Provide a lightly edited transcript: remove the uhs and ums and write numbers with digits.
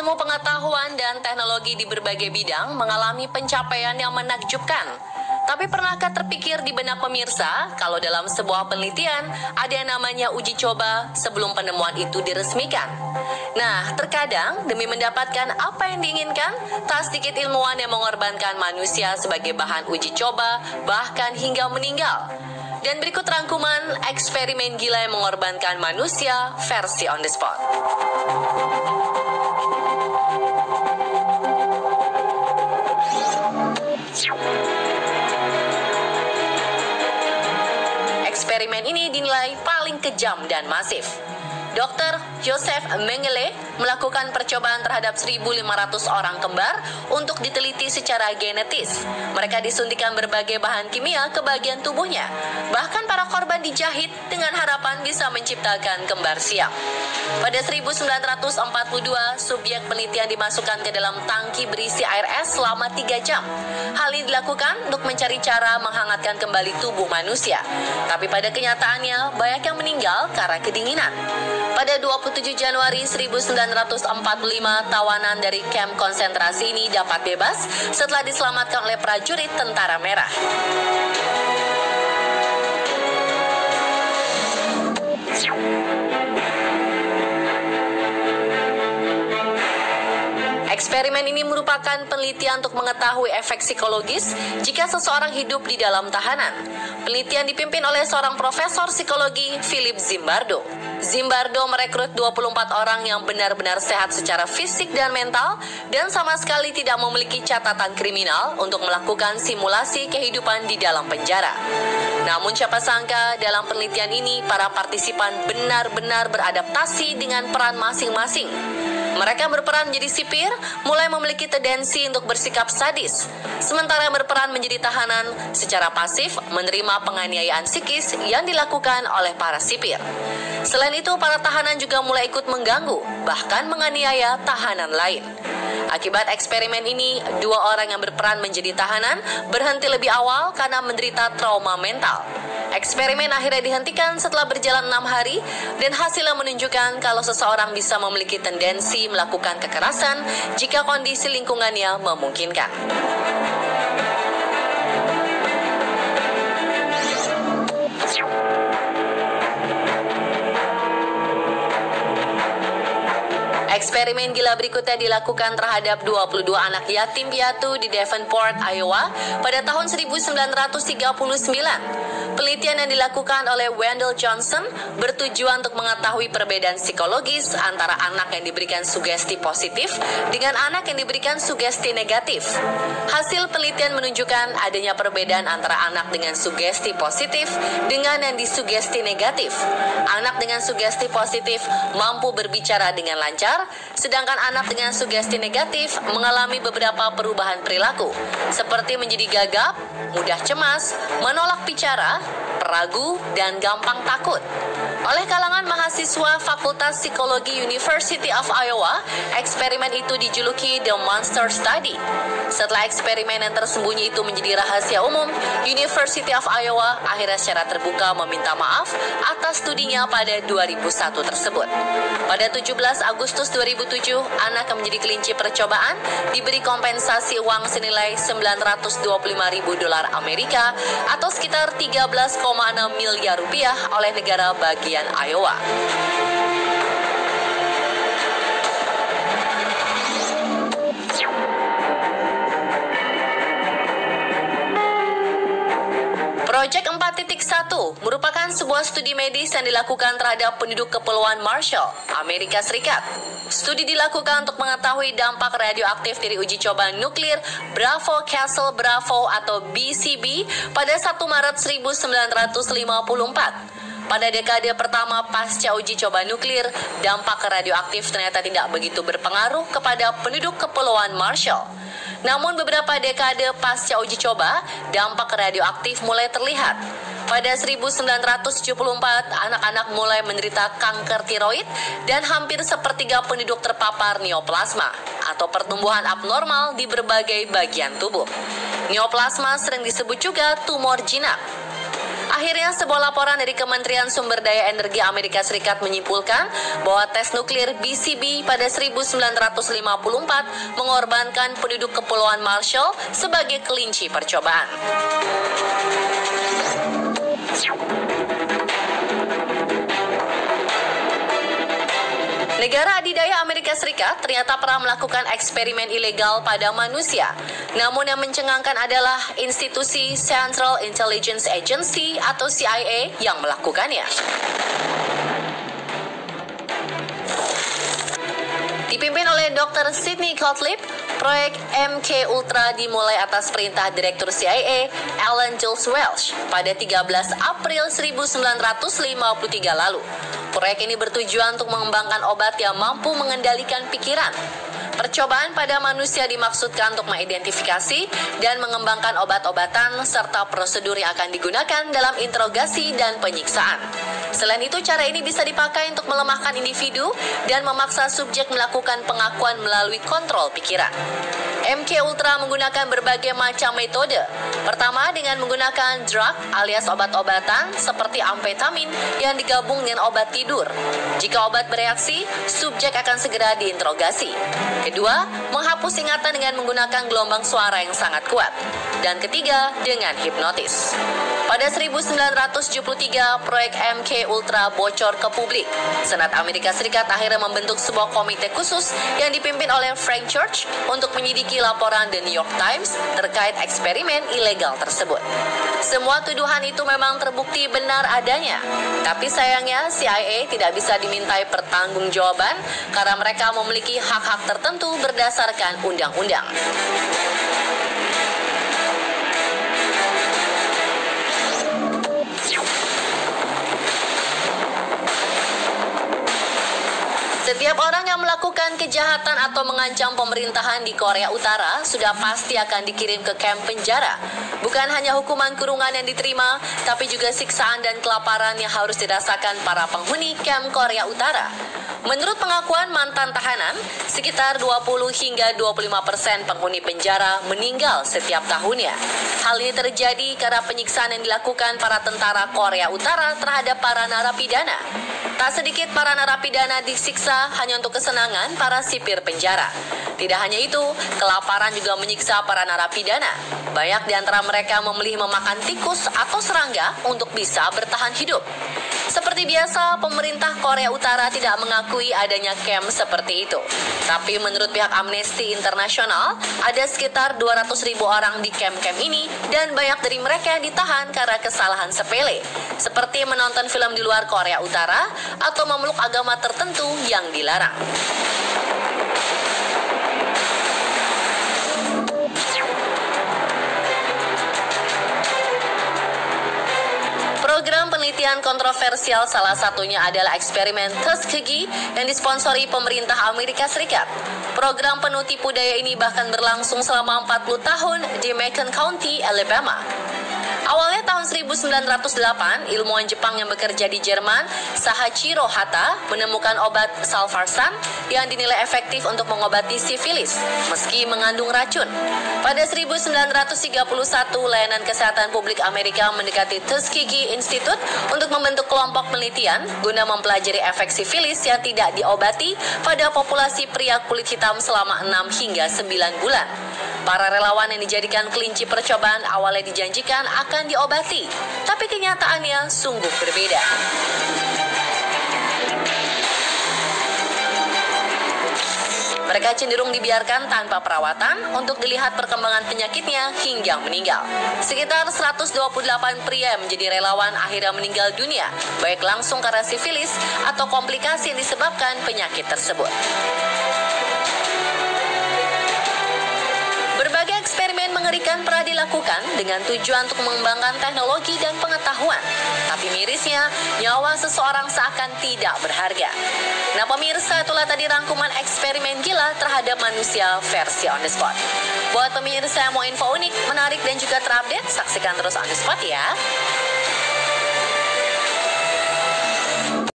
Ilmu pengetahuan dan teknologi di berbagai bidang mengalami pencapaian yang menakjubkan. Tapi pernahkah terpikir di benak pemirsa kalau dalam sebuah penelitian ada yang namanya uji coba sebelum penemuan itu diresmikan? Nah, terkadang demi mendapatkan apa yang diinginkan, tak sedikit ilmuwan yang mengorbankan manusia sebagai bahan uji coba, bahkan hingga meninggal. Dan berikut rangkuman eksperimen gila yang mengorbankan manusia versi on the spot. Eksperimen ini dinilai paling kejam dan masif. Dr. Joseph Mengele melakukan percobaan terhadap 1.500 orang kembar untuk diteliti secara genetis. Mereka disuntikan berbagai bahan kimia ke bagian tubuhnya. Bahkan para korban dijahit dengan harapan bisa menciptakan kembar siam. Pada 1942, subjek penelitian dimasukkan ke dalam tangki berisi air es selama 3 jam. Hal ini dilakukan untuk mencari cara menghangatkan kembali tubuh manusia. Tapi pada kenyataannya, banyak yang meninggal karena kedinginan. Pada 27 Januari 1945, tawanan dari kamp konsentrasi ini dapat bebas setelah diselamatkan oleh prajurit Tentara Merah. Eksperimen ini merupakan penelitian untuk mengetahui efek psikologis jika seseorang hidup di dalam tahanan. Penelitian dipimpin oleh seorang profesor psikologi, Philip Zimbardo. Zimbardo merekrut 24 orang yang benar-benar sehat secara fisik dan mental dan sama sekali tidak memiliki catatan kriminal untuk melakukan simulasi kehidupan di dalam penjara. Namun siapa sangka dalam penelitian ini para partisipan benar-benar beradaptasi dengan peran masing-masing. Mereka berperan menjadi sipir, mulai memiliki tendensi untuk bersikap sadis. Sementara yang berperan menjadi tahanan, secara pasif menerima penganiayaan psikis yang dilakukan oleh para sipir. Selain itu, para tahanan juga mulai ikut mengganggu, bahkan menganiaya tahanan lain. Akibat eksperimen ini, 2 orang yang berperan menjadi tahanan berhenti lebih awal karena menderita trauma mental. Eksperimen akhirnya dihentikan setelah berjalan 6 hari dan hasilnya menunjukkan kalau seseorang bisa memiliki tendensi melakukan kekerasan jika kondisi lingkungannya memungkinkan. Eksperimen gila berikutnya dilakukan terhadap 22 anak yatim piatu di Davenport, Iowa pada tahun 1939. Penelitian yang dilakukan oleh Wendell Johnson bertujuan untuk mengetahui perbedaan psikologis antara anak yang diberikan sugesti positif dengan anak yang diberikan sugesti negatif. Hasil penelitian menunjukkan adanya perbedaan antara anak dengan sugesti positif dengan yang disugesti negatif. Anak dengan sugesti positif mampu berbicara dengan lancar, sedangkan anak dengan sugesti negatif mengalami beberapa perubahan perilaku, seperti menjadi gagap, mudah cemas, menolak bicara, peragu, dan gampang takut. Oleh kalangan mahasiswa Fakultas Psikologi University of Iowa, eksperimen itu dijuluki The Monster Study. Setelah eksperimen yang tersembunyi itu menjadi rahasia umum, University of Iowa akhirnya secara terbuka meminta maaf atas studinya pada 2001 tersebut. Pada 17 Agustus 2007, anak yang menjadi kelinci percobaan diberi kompensasi uang senilai $925.000 Amerika atau sekitar 13,6 miliar rupiah oleh negara bagian Iowa. Project 4.1 merupakan sebuah studi medis yang dilakukan terhadap penduduk Kepulauan Marshall, Amerika Serikat. Studi dilakukan untuk mengetahui dampak radioaktif dari uji coba nuklir Bravo Castle Bravo atau BCB pada 1 Maret 1954. Pada dekade pertama pasca uji coba nuklir, dampak radioaktif ternyata tidak begitu berpengaruh kepada penduduk Kepulauan Marshall. Namun beberapa dekade pasca uji coba, dampak radioaktif mulai terlihat. Pada 1974, anak-anak mulai menderita kanker tiroid dan hampir sepertiga penduduk terpapar neoplasma atau pertumbuhan abnormal di berbagai bagian tubuh. Neoplasma sering disebut juga tumor jinak. Akhirnya, sebuah laporan dari Kementerian Sumber Daya Energi Amerika Serikat menyimpulkan bahwa tes nuklir BCB pada 1954 mengorbankan penduduk Kepulauan Marshall sebagai kelinci percobaan. Negara adidaya Amerika Serikat ternyata pernah melakukan eksperimen ilegal pada manusia. Namun yang mencengangkan adalah institusi Central Intelligence Agency atau CIA yang melakukannya. Dipimpin oleh Dr. Sidney Gottlieb, proyek MK Ultra dimulai atas perintah Direktur CIA Alan Dulles Welch pada 13 April 1953 lalu. Proyek ini bertujuan untuk mengembangkan obat yang mampu mengendalikan pikiran. Percobaan pada manusia dimaksudkan untuk mengidentifikasi dan mengembangkan obat-obatan serta prosedur yang akan digunakan dalam interogasi dan penyiksaan. Selain itu, cara ini bisa dipakai untuk melemahkan individu dan memaksa subjek melakukan pengakuan melalui kontrol pikiran. MK Ultra menggunakan berbagai macam metode. Pertama, dengan menggunakan drug alias obat-obatan seperti amfetamin yang digabung dengan obat tidur. Jika obat bereaksi, subjek akan segera diinterogasi. Kedua, menghapus ingatan dengan menggunakan gelombang suara yang sangat kuat. Dan ketiga, dengan hipnotis. Pada 1973, proyek MK Ultra bocor ke publik. Senat Amerika Serikat akhirnya membentuk sebuah komite khusus yang dipimpin oleh Frank Church untuk menyelidiki laporan The New York Times terkait eksperimen ilegal tersebut. Semua tuduhan itu memang terbukti benar adanya, tapi sayangnya CIA tidak bisa dimintai pertanggungjawaban karena mereka memiliki hak-hak tertentu berdasarkan undang-undang. Setiap orang yang melakukan kejahatan atau mengancam pemerintahan di Korea Utara sudah pasti akan dikirim ke kamp penjara. Bukan hanya hukuman kurungan yang diterima, tapi juga siksaan dan kelaparan yang harus dirasakan para penghuni kamp Korea Utara. Menurut pengakuan mantan tahanan, sekitar 20 hingga 25% penghuni penjara meninggal setiap tahunnya. Hal ini terjadi karena penyiksaan yang dilakukan para tentara Korea Utara terhadap para narapidana. Tak sedikit para narapidana disiksa hanya untuk kesenangan para sipir penjara. Tidak hanya itu, kelaparan juga menyiksa para narapidana. Banyak di antara mereka memilih memakan tikus atau serangga untuk bisa bertahan hidup. Seperti biasa, pemerintah Korea Utara tidak mengakui adanya kamp seperti itu. Tapi menurut pihak Amnesty International, ada sekitar 200.000 orang di kamp-kamp ini dan banyak dari mereka ditahan karena kesalahan sepele, seperti menonton film di luar Korea Utara atau memeluk agama tertentu yang dilarang. Program penelitian kontroversial salah satunya adalah eksperimen Tuskegee yang disponsori pemerintah Amerika Serikat. Program penuh tipu daya ini bahkan berlangsung selama 40 tahun di Macon County, Alabama. Awalnya tahun 1908, ilmuwan Jepang yang bekerja di Jerman, Sahachiro Hata, menemukan obat salvarsan yang dinilai efektif untuk mengobati sifilis, meski mengandung racun. Pada 1931, Layanan Kesehatan Publik Amerika mendekati Tuskegee Institute untuk membentuk kelompok penelitian guna mempelajari efek sifilis yang tidak diobati pada populasi pria kulit hitam selama 6 hingga 9 bulan. Para relawan yang dijadikan kelinci percobaan awalnya dijanjikan akan diobati, tapi kenyataannya sungguh berbeda. Mereka cenderung dibiarkan tanpa perawatan untuk dilihat perkembangan penyakitnya hingga meninggal. Sekitar 128 pria yang menjadi relawan akhirnya meninggal dunia, baik langsung karena sifilis atau komplikasi yang disebabkan penyakit tersebut. Berbagai eksperimen mengerikan pernah dilakukan dengan tujuan untuk mengembangkan teknologi dan pengetahuan. Tapi mirisnya, nyawa seseorang seakan tidak berharga. Nah pemirsa, itulah tadi rangkuman eksperimen gila terhadap manusia versi On The Spot. Buat pemirsa yang mau info unik, menarik, dan juga terupdate, saksikan terus On The Spot ya.